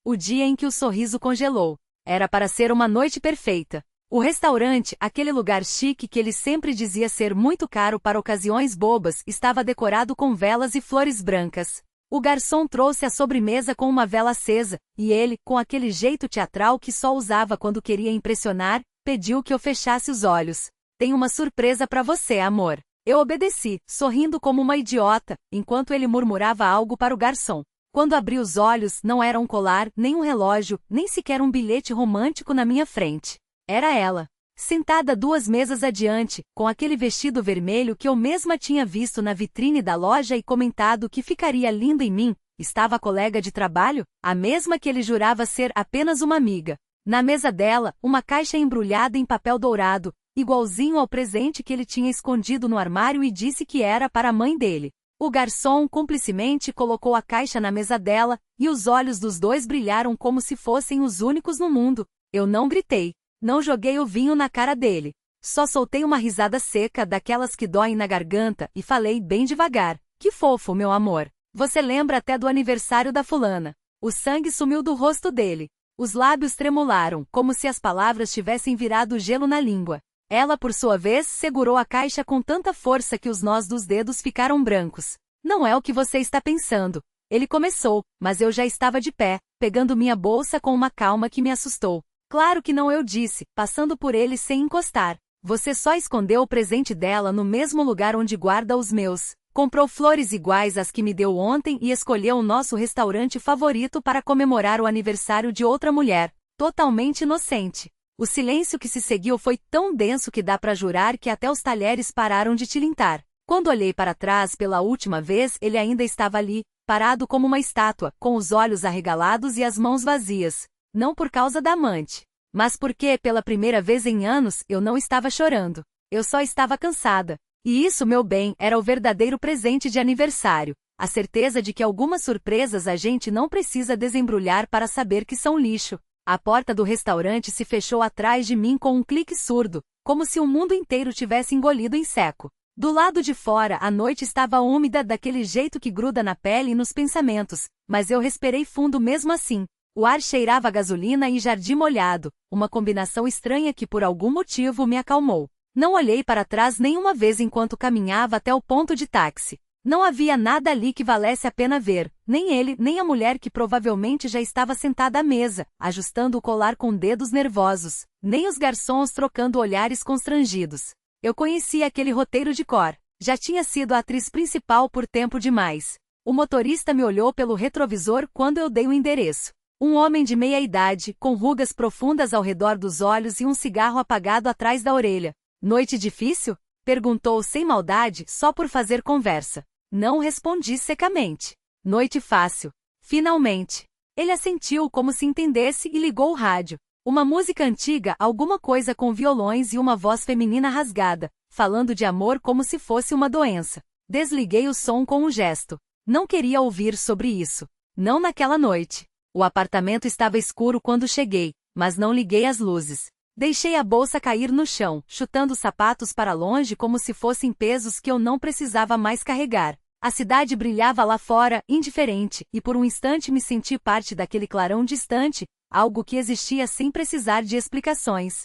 o dia em que o sorriso congelou. Era para ser uma noite perfeita. O restaurante, aquele lugar chique que ele sempre dizia ser muito caro para ocasiões bobas, estava decorado com velas e flores brancas. O garçom trouxe a sobremesa com uma vela acesa, e ele, com aquele jeito teatral que só usava quando queria impressionar, pediu que eu fechasse os olhos. Tenho uma surpresa para você, amor. Eu obedeci, sorrindo como uma idiota, enquanto ele murmurava algo para o garçom. Quando abri os olhos, não era um colar, nem um relógio, nem sequer um bilhete romântico na minha frente. Era ela, sentada 2 mesas adiante, com aquele vestido vermelho que eu mesma tinha visto na vitrine da loja e comentado que ficaria lindo em mim. Estava a colega de trabalho, a mesma que ele jurava ser apenas uma amiga. Na mesa dela, uma caixa embrulhada em papel dourado, igualzinho ao presente que ele tinha escondido no armário e disse que era para a mãe dele. O garçom cumplicemente colocou a caixa na mesa dela, e os olhos dos dois brilharam como se fossem os únicos no mundo. Eu não gritei. Não joguei o vinho na cara dele. Só soltei uma risada seca daquelas que doem na garganta e falei bem devagar. Que fofo, meu amor. Você lembra até do aniversário da fulana. O sangue sumiu do rosto dele. Os lábios tremularam, como se as palavras tivessem virado gelo na língua. Ela, por sua vez, segurou a caixa com tanta força que os nós dos dedos ficaram brancos. Não é o que você está pensando. Ele começou, mas eu já estava de pé, pegando minha bolsa com uma calma que me assustou. Claro que não, eu disse, passando por ele sem encostar. Você só escondeu o presente dela no mesmo lugar onde guarda os meus. Comprou flores iguais às que me deu ontem e escolheu o nosso restaurante favorito para comemorar o aniversário de outra mulher. Totalmente inocente. O silêncio que se seguiu foi tão denso que dá para jurar que até os talheres pararam de tilintar. Quando olhei para trás pela última vez, ele ainda estava ali, parado como uma estátua, com os olhos arregalados e as mãos vazias. Não por causa da amante, mas porque, pela primeira vez em anos, eu não estava chorando. Eu só estava cansada. E isso, meu bem, era o verdadeiro presente de aniversário. A certeza de que algumas surpresas a gente não precisa desembrulhar para saber que são lixo. A porta do restaurante se fechou atrás de mim com um clique surdo, como se o mundo inteiro tivesse engolido em seco. Do lado de fora, a noite estava úmida daquele jeito que gruda na pele e nos pensamentos, mas eu respirei fundo mesmo assim. O ar cheirava a gasolina e jardim molhado, uma combinação estranha que por algum motivo me acalmou. Não olhei para trás nenhuma vez enquanto caminhava até o ponto de táxi. Não havia nada ali que valesse a pena ver, nem ele, nem a mulher que provavelmente já estava sentada à mesa, ajustando o colar com dedos nervosos, nem os garçons trocando olhares constrangidos. Eu conhecia aquele roteiro de cor. Já tinha sido a atriz principal por tempo demais. O motorista me olhou pelo retrovisor quando eu dei o endereço. Um homem de meia idade, com rugas profundas ao redor dos olhos e um cigarro apagado atrás da orelha. Noite difícil? Perguntou sem maldade, só por fazer conversa. Não respondi secamente. Noite fácil. Finalmente. Ele assentiu como se entendesse e ligou o rádio. Uma música antiga, alguma coisa com violões e uma voz feminina rasgada, falando de amor como se fosse uma doença. Desliguei o som com um gesto. Não queria ouvir sobre isso. Não naquela noite. O apartamento estava escuro quando cheguei, mas não liguei as luzes. Deixei a bolsa cair no chão, chutando os sapatos para longe como se fossem pesos que eu não precisava mais carregar. A cidade brilhava lá fora, indiferente, e por um instante me senti parte daquele clarão distante, algo que existia sem precisar de explicações.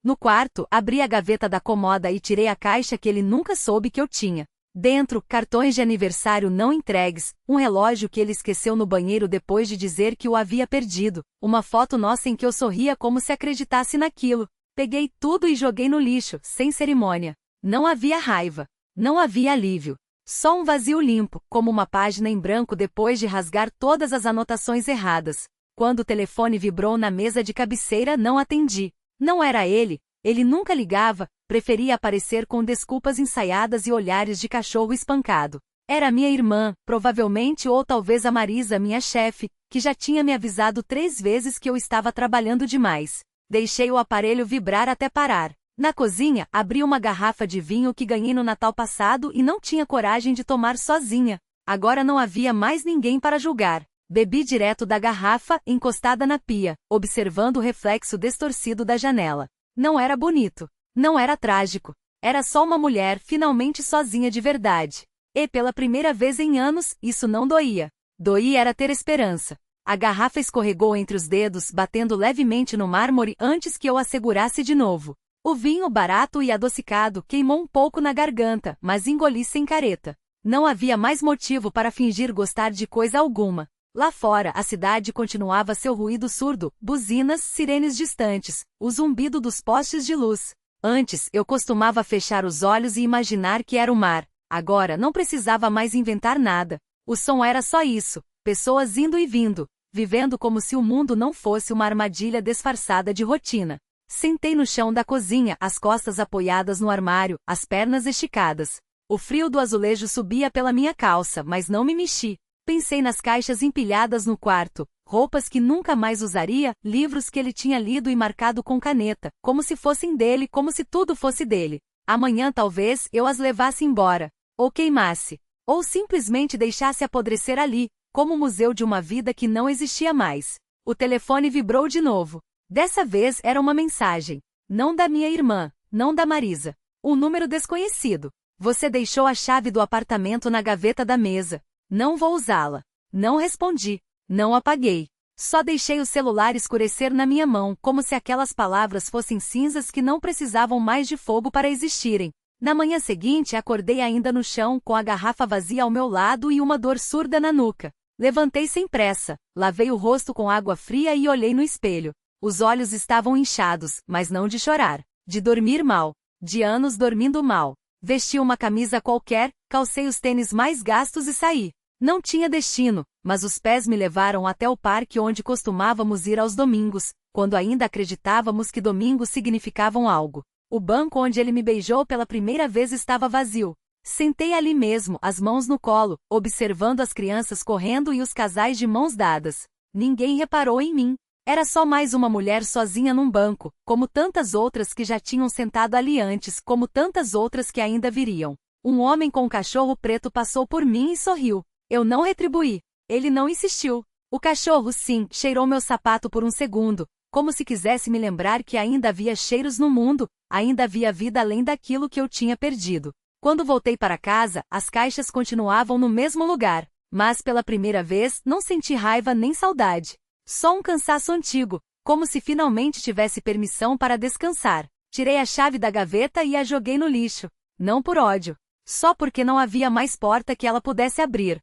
No quarto, abri a gaveta da comoda e tirei a caixa que ele nunca soube que eu tinha. Dentro, cartões de aniversário não entregues, um relógio que ele esqueceu no banheiro depois de dizer que o havia perdido, uma foto nossa em que eu sorria como se acreditasse naquilo. Peguei tudo e joguei no lixo, sem cerimônia. Não havia raiva. Não havia alívio. Só um vazio limpo, como uma página em branco depois de rasgar todas as anotações erradas. Quando o telefone vibrou na mesa de cabeceira, não atendi. Não era ele. Ele nunca ligava, preferia aparecer com desculpas ensaiadas e olhares de cachorro espancado. Era minha irmã, provavelmente, ou talvez a Marisa, minha chefe, que já tinha me avisado 3 vezes que eu estava trabalhando demais. Deixei o aparelho vibrar até parar. Na cozinha, abri uma garrafa de vinho que ganhei no Natal passado e não tinha coragem de tomar sozinha. Agora não havia mais ninguém para julgar. Bebi direto da garrafa, encostada na pia, observando o reflexo distorcido da janela. Não era bonito. Não era trágico. Era só uma mulher finalmente sozinha de verdade. E pela primeira vez em anos, isso não doía. Doía era ter esperança. A garrafa escorregou entre os dedos, batendo levemente no mármore antes que eu a segurasse de novo. O vinho barato e adocicado queimou um pouco na garganta, mas engoli sem careta. Não havia mais motivo para fingir gostar de coisa alguma. Lá fora, a cidade continuava seu ruído surdo, buzinas, sirenes distantes, o zumbido dos postes de luz. Antes, eu costumava fechar os olhos e imaginar que era o mar. Agora, não precisava mais inventar nada. O som era só isso, pessoas indo e vindo, vivendo como se o mundo não fosse uma armadilha disfarçada de rotina. Sentei no chão da cozinha, as costas apoiadas no armário, as pernas esticadas. O frio do azulejo subia pela minha calça, mas não me mexi. Pensei nas caixas empilhadas no quarto, roupas que nunca mais usaria, livros que ele tinha lido e marcado com caneta, como se fossem dele, como se tudo fosse dele. Amanhã talvez eu as levasse embora, ou queimasse, ou simplesmente deixasse apodrecer ali, como o museu de uma vida que não existia mais. O telefone vibrou de novo. Dessa vez era uma mensagem. Não da minha irmã, não da Marisa. Um número desconhecido. Você deixou a chave do apartamento na gaveta da mesa. Não vou usá-la. Não respondi. Não apaguei. Só deixei o celular escurecer na minha mão, como se aquelas palavras fossem cinzas que não precisavam mais de fogo para existirem. Na manhã seguinte acordei ainda no chão, com a garrafa vazia ao meu lado e uma dor surda na nuca. Levantei sem pressa, lavei o rosto com água fria e olhei no espelho. Os olhos estavam inchados, mas não de chorar. De dormir mal. De anos dormindo mal. Vesti uma camisa qualquer, calcei os tênis mais gastos e saí. Não tinha destino, mas os pés me levaram até o parque onde costumávamos ir aos domingos, quando ainda acreditávamos que domingos significavam algo. O banco onde ele me beijou pela primeira vez estava vazio. Sentei ali mesmo, as mãos no colo, observando as crianças correndo e os casais de mãos dadas. Ninguém reparou em mim. Era só mais uma mulher sozinha num banco, como tantas outras que já tinham sentado ali antes, como tantas outras que ainda viriam. Um homem com um cachorro preto passou por mim e sorriu. Eu não retribuí. Ele não insistiu. O cachorro, sim, cheirou meu sapato por um segundo, como se quisesse me lembrar que ainda havia cheiros no mundo, ainda havia vida além daquilo que eu tinha perdido. Quando voltei para casa, as caixas continuavam no mesmo lugar, mas pela primeira vez não senti raiva nem saudade. Só um cansaço antigo, como se finalmente tivesse permissão para descansar. Tirei a chave da gaveta e a joguei no lixo. Não por ódio. Só porque não havia mais porta que ela pudesse abrir.